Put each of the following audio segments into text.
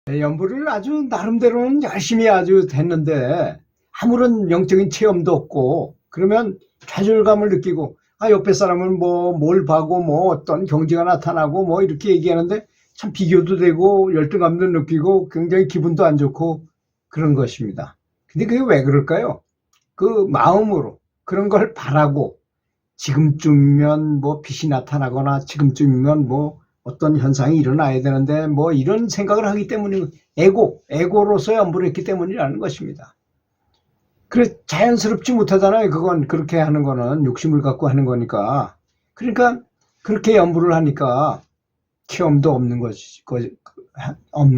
연구를 아주 나름대로는 열심히 아주 했는데 아무런 영적인 체험도 없고 그러면 좌절감을 느끼고 옆에 사람은 뭐 뭘 봐고 뭐 어떤 경지가 나타나고 뭐 이렇게 얘기하는데 참 비교도 되고 열등감도 느끼고 굉장히 기분도 안 좋고 그런 것입니다. 근데 그게 왜 그럴까요? 그 마음으로 그런 걸 바라고 지금쯤이면 뭐 빛이 나타나거나 지금쯤이면 뭐 어떤 현상이 일어나야 되는데 뭐 이런 생각을 하기 때문에 에고로서 연구를 했기 때문이라는 것입니다. 그래 자연스럽지 못하잖아요. 그건 그렇게 하는 거는 욕심을 갖고 하는 거니까. 그러니까 그렇게 연구를 하니까 체험도 없는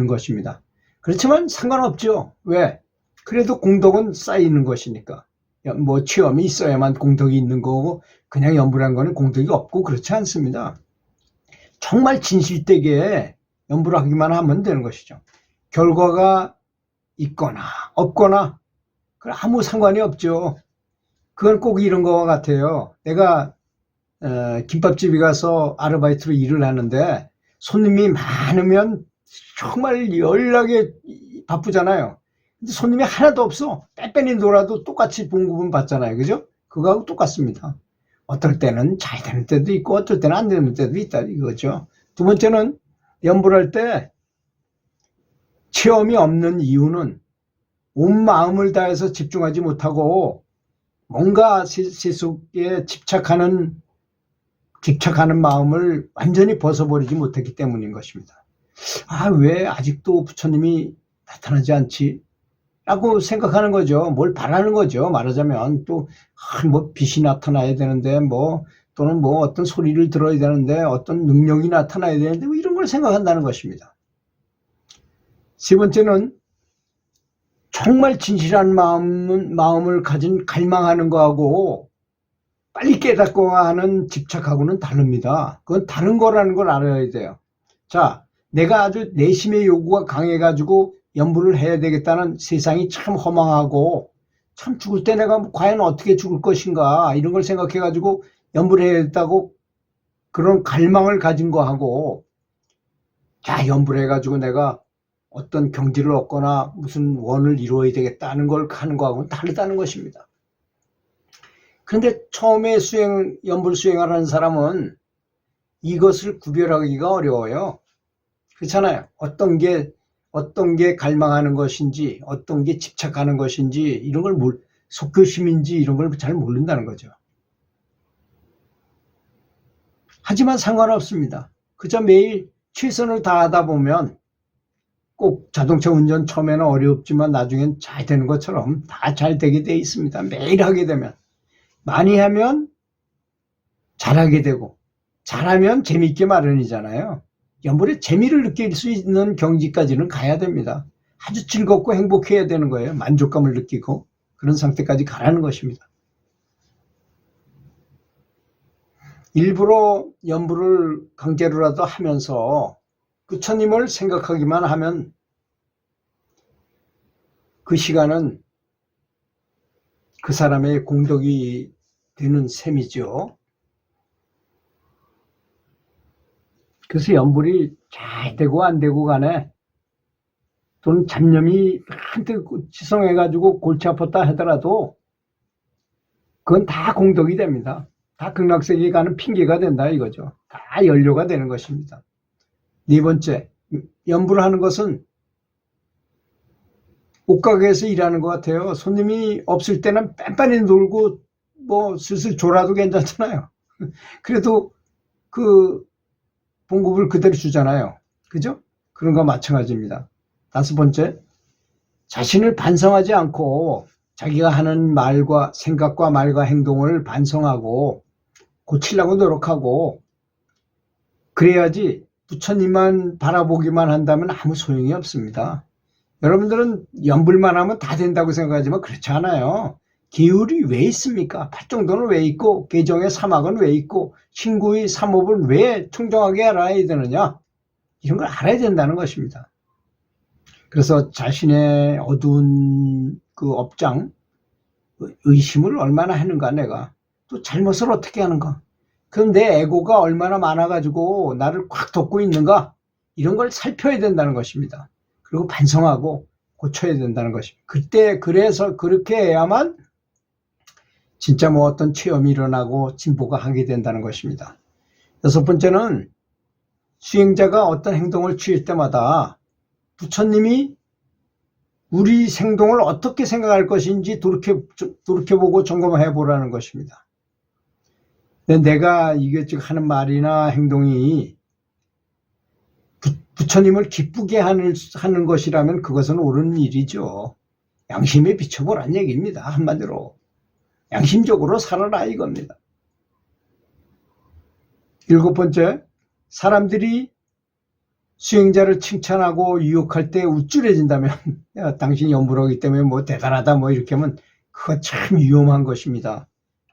것입니다. 그렇지만 상관없죠. 왜? 그래도 공덕은 쌓이는 것이니까. 뭐 체험이 있어야만 공덕이 있는 거고 그냥 연불한 거는 공덕이 없고 그렇지 않습니다. 정말 진실되게 연불 하기만 하면 되는 것이죠. 결과가 있거나 없거나 아무 상관이 없죠. 그건 꼭 이런 거와 같아요. 내가 김밥집에 가서 아르바이트로 일을 하는데 손님이 많으면 정말 연락에 바쁘잖아요. 근데 손님이 하나도 없어. 빼빼니 놀아도 똑같이 봉급은 받잖아요. 그죠? 그거하고 똑같습니다. 어떨 때는 잘 되는 때도 있고 어떨 때는 안 되는 때도 있다 이거죠. 두 번째는 연불할 때 체험이 없는 이유는 온 마음을 다해서 집중하지 못하고 뭔가 세속에 집착하는 마음을 완전히 벗어버리지 못했기 때문인 것입니다. 왜 아직도 부처님이 나타나지 않지? 라고 생각하는 거죠. 뭘 바라는 거죠. 말하자면 또 뭐 빛이 나타나야 되는데 또는 뭐 어떤 소리를 들어야 되는데 어떤 능력이 나타나야 되는데 이런 걸 생각한다는 것입니다. 세 번째는 정말 진실한 마음을 가진 갈망하는 거하고 빨리 깨닫고 하는 집착하고는 다릅니다. 그건 다른 거라는 걸 알아야 돼요. 자, 내가 아주 내심의 요구가 강해가지고 연불을 해야 되겠다는 세상이 참 허망하고 참 죽을 때 내가 과연 어떻게 죽을 것인가 이런 걸 생각해가지고 연불해야겠다고 그런 갈망을 가진 거하고 연불해가지고 내가 어떤 경지를 얻거나 무슨 원을 이루어야 되겠다는 걸 하는 거하고는 다르다는 것입니다. 그런데 처음에 연불 수행을 하는 사람은 이것을 구별하기가 어려워요. 그렇잖아요. 어떤 게 갈망하는 것인지, 어떤 게 집착하는 것인지, 이런 걸 속교심인지 이런 걸 잘 모른다는 거죠. 하지만 상관없습니다. 그저 매일 최선을 다하다 보면 꼭 자동차 운전 처음에는 어렵지만 나중엔 잘 되는 것처럼 다 잘 되게 돼 있습니다. 매일 하게 되면. 많이 하면 잘하게 되고 잘하면 재미있게 마련이잖아요. 연불의 재미를 느낄 수 있는 경지까지는 가야 됩니다. 아주 즐겁고 행복해야 되는 거예요. 만족감을 느끼고 그런 상태까지 가라는 것입니다. 일부러 연불을 강제로라도 하면서 부처님을 생각하기만 하면 그 시간은 그 사람의 공덕이 되는 셈이죠. 그래서 연불이 잘 되고 안 되고 간에 또는 잡념이 한테 지성해가지고 골치 아팠다 하더라도 그건 다 공덕이 됩니다. 다 극락세계에 가는 핑계가 된다 이거죠. 다 연료가 되는 것입니다. 네 번째, 연불을 하는 것은 옷가게에서 일하는 것 같아요. 손님이 없을 때는 빤빤히 놀고 뭐 슬슬 졸아도 괜찮잖아요. 그래도 그 봉급을 그대로 주잖아요. 그죠? 그런 거 마찬가지입니다. 다섯 번째, 자신을 반성하지 않고 자기가 하는 생각과 말과 행동을 반성하고 고치려고 노력하고 그래야지 부처님만 바라보기만 한다면 아무 소용이 없습니다. 여러분들은 연불만 하면 다 된다고 생각하지만 그렇지 않아요. 계율이 왜 있습니까? 팔정도는 왜 있고 계정의 사막은 왜 있고 신구의 삼업을 왜 청정하게 알아야 되느냐? 이런 걸 알아야 된다는 것입니다. 그래서 자신의 어두운 그 업장, 의심을 얼마나 하는가 내가 또 잘못을 어떻게 하는가 그럼 내 에고가 얼마나 많아가지고 나를 꽉 덮고 있는가 이런 걸 살펴야 된다는 것입니다. 그리고 그리고 반성하고 고쳐야 된다는 것입니다. 그래서 그렇게 해야만 진짜 뭐 어떤 체험이 일어나고 진보가 하게 된다는 것입니다. 여섯 번째는 수행자가 어떤 행동을 취할 때마다 부처님이 우리 행동을 어떻게 생각할 것인지 돌이켜보고 점검해 보라는 것입니다. 근데 내가 이게 지금 하는 말이나 행동이 부처님을 기쁘게 하는 것이라면 그것은 옳은 일이죠. 양심에 비춰보란 얘기입니다. 한마디로. 양심적으로 살아라 이겁니다. 일곱 번째, 사람들이 수행자를 칭찬하고 유혹할 때 우쭐해진다면 야, 당신이 연불하기 때문에 뭐 대단하다 뭐 이렇게 하면 그거 참 위험한 것입니다.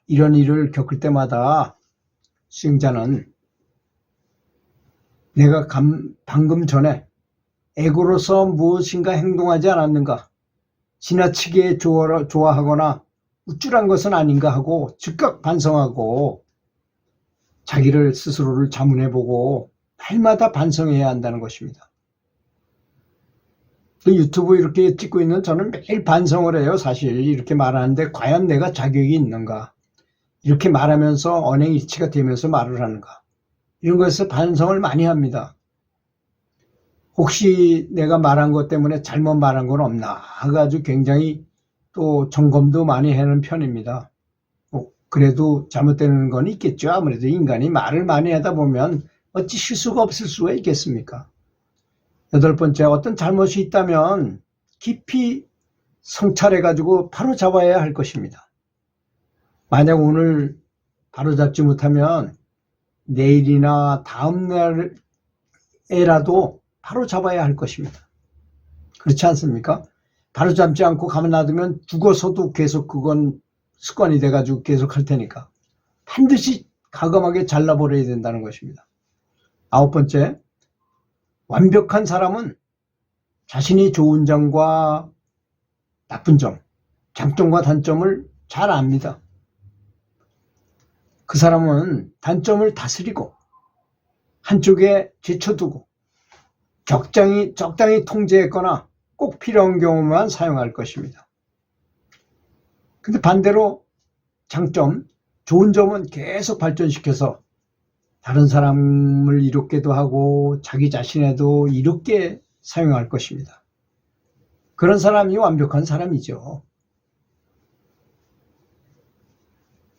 이런 일을 겪을 때마다 수행자는 내가 방금 전에 에고로서 무엇인가 행동하지 않았는가, 지나치게 좋아하거나 우쭐한 것은 아닌가 하고 즉각 반성하고 자기를 스스로를 자문해보고 날마다 반성해야 한다는 것입니다. 유튜브 이렇게 찍고 있는 저는 매일 반성을 해요. 사실 이렇게 말하는데 과연 내가 자격이 있는가, 이렇게 말하면서 언행일치가 되면서 말을 하는가, 이런 것에서 반성을 많이 합니다. 혹시 내가 말한 것 때문에 잘못 말한 건 없나 해가지고 굉장히 또 점검도 많이 하는 편입니다. 그래도 잘못되는 건 있겠죠. 아무래도 인간이 말을 많이 하다 보면 어찌 실수가 없을 수가 있겠습니까? 여덟 번째, 어떤 잘못이 있다면 깊이 성찰해가지고 바로 잡아야 할 것입니다. 만약 오늘 바로 잡지 못하면 내일이나 다음 날에라도 바로 잡아야 할 것입니다. 그렇지 않습니까? 바로 잡지 않고 가만 놔두면 죽어서도 계속 그건 습관이 돼가지고 계속 할 테니까 반드시 과감하게 잘라버려야 된다는 것입니다. 아홉 번째, 완벽한 사람은 자신이 좋은 점과 나쁜 점, 장점과 단점을 잘 압니다. 그 사람은 단점을 다스리고 한쪽에 제쳐두고 적당히 통제했거나 꼭 필요한 경우만 사용할 것입니다. 근데 반대로 장점, 좋은 점은 계속 발전시켜서 다른 사람을 이롭게도 하고 자기 자신에도 이롭게 사용할 것입니다. 그런 사람이 완벽한 사람이죠.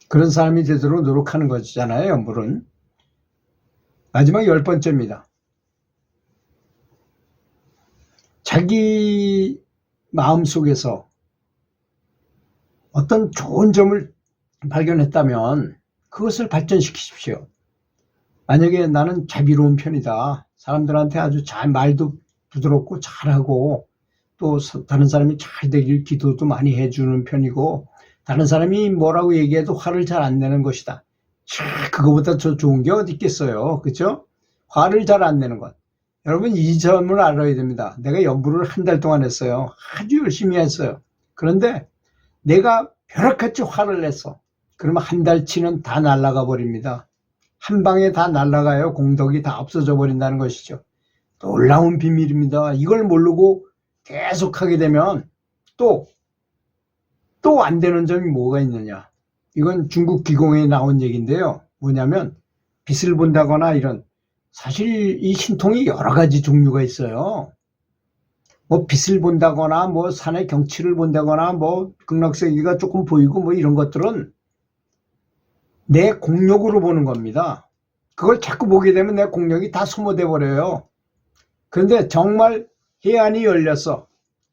그런 사람이 되도록 노력하는 것이잖아요, 연불은. 마지막 열 번째입니다. 자기 마음속에서 어떤 좋은 점을 발견했다면 그것을 발전시키십시오. 만약에 나는 자비로운 편이다, 사람들한테 아주 말도 부드럽고 잘하고 또 다른 사람이 잘 되길 기도도 많이 해주는 편이고 다른 사람이 뭐라고 얘기해도 화를 잘 안 내는 것이다. 그거보다 더 좋은 게 어디 있겠어요, 그렇죠? 화를 잘 안 내는 것. 여러분 이 점을 알아야 됩니다. 내가 연불을 한 달 동안 했어요. 아주 열심히 했어요. 그런데 내가 벼락같이 화를 냈어. 그러면 한 달치는 다 날아가 버립니다. 한 방에 다 날아가요. 공덕이 다 없어져 버린다는 것이죠. 놀라운 비밀입니다. 이걸 모르고 계속 하게 되면 또 안 되는 점이 뭐가 있느냐. 이건 중국 기공에 나온 얘기인데요. 뭐냐면 빛을 본다거나 이런, 사실 이 신통이 여러 가지 종류가 있어요. 뭐 빛을 본다거나 뭐 산의 경치를 본다거나 뭐 극락세계가 조금 보이고 뭐 이런 것들은 내 공력으로 보는 겁니다. 그걸 자꾸 보게 되면 내 공력이 다 소모돼 버려요. 그런데 정말 해안이 열렸어.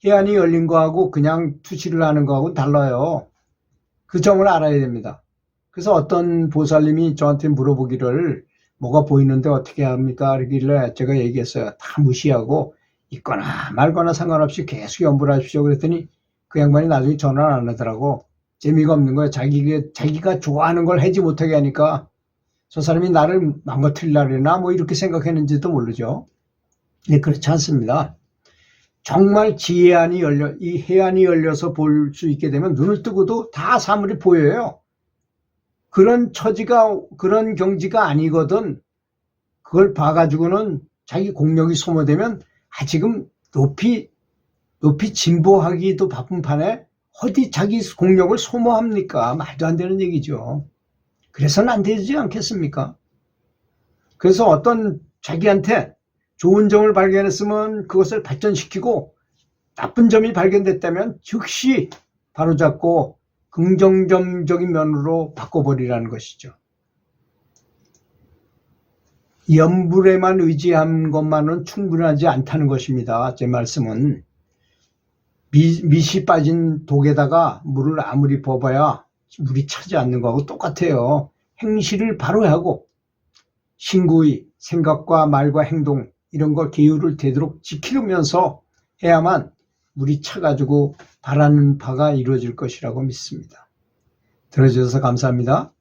해안이 열린 거하고 그냥 투시를 하는 거하고 달라요. 그 점을 알아야 됩니다. 그래서 어떤 보살님이 저한테 물어보기를 뭐가 보이는데 어떻게 합니까? 그러길래 제가 얘기했어요. 다 무시하고 있거나 말거나 상관없이 계속 연불하십시오. 그랬더니 그 양반이 나중에 전화를 안 하더라고. 재미가 없는 거예요. 자기가 좋아하는 걸 하지 못하게 하니까 저 사람이 나를 망가뜨리려나 뭐 이렇게 생각했는지도 모르죠. 네, 그렇지 않습니다. 정말 지혜안이 이 해안이 열려서 볼 수 있게 되면 눈을 뜨고도 다 사물이 보여요. 그런 그런 경지가 아니거든. 그걸 봐가지고는 자기 공력이 소모되면 지금 높이 진보하기도 바쁜 판에 어디 자기 공력을 소모합니까? 말도 안 되는 얘기죠. 그래서는 안 되지 않겠습니까? 그래서 어떤 자기한테 좋은 점을 발견했으면 그것을 발전시키고 나쁜 점이 발견됐다면 즉시 바로잡고 긍정적인 면으로 바꿔버리라는 것이죠. 염불에만 의지한 것만은 충분하지 않다는 것입니다. 제 말씀은 밑이 빠진 독에다가 물을 아무리 부어봐야 물이 차지 않는 거하고 똑같아요. 행실을 바로 하고 신구의 생각과 말과 행동 이런 거 계율을 되도록 지키면서 해야만 물이 차가지고 바라는 바가 이루어질 것이라고 믿습니다. 들어주셔서 감사합니다.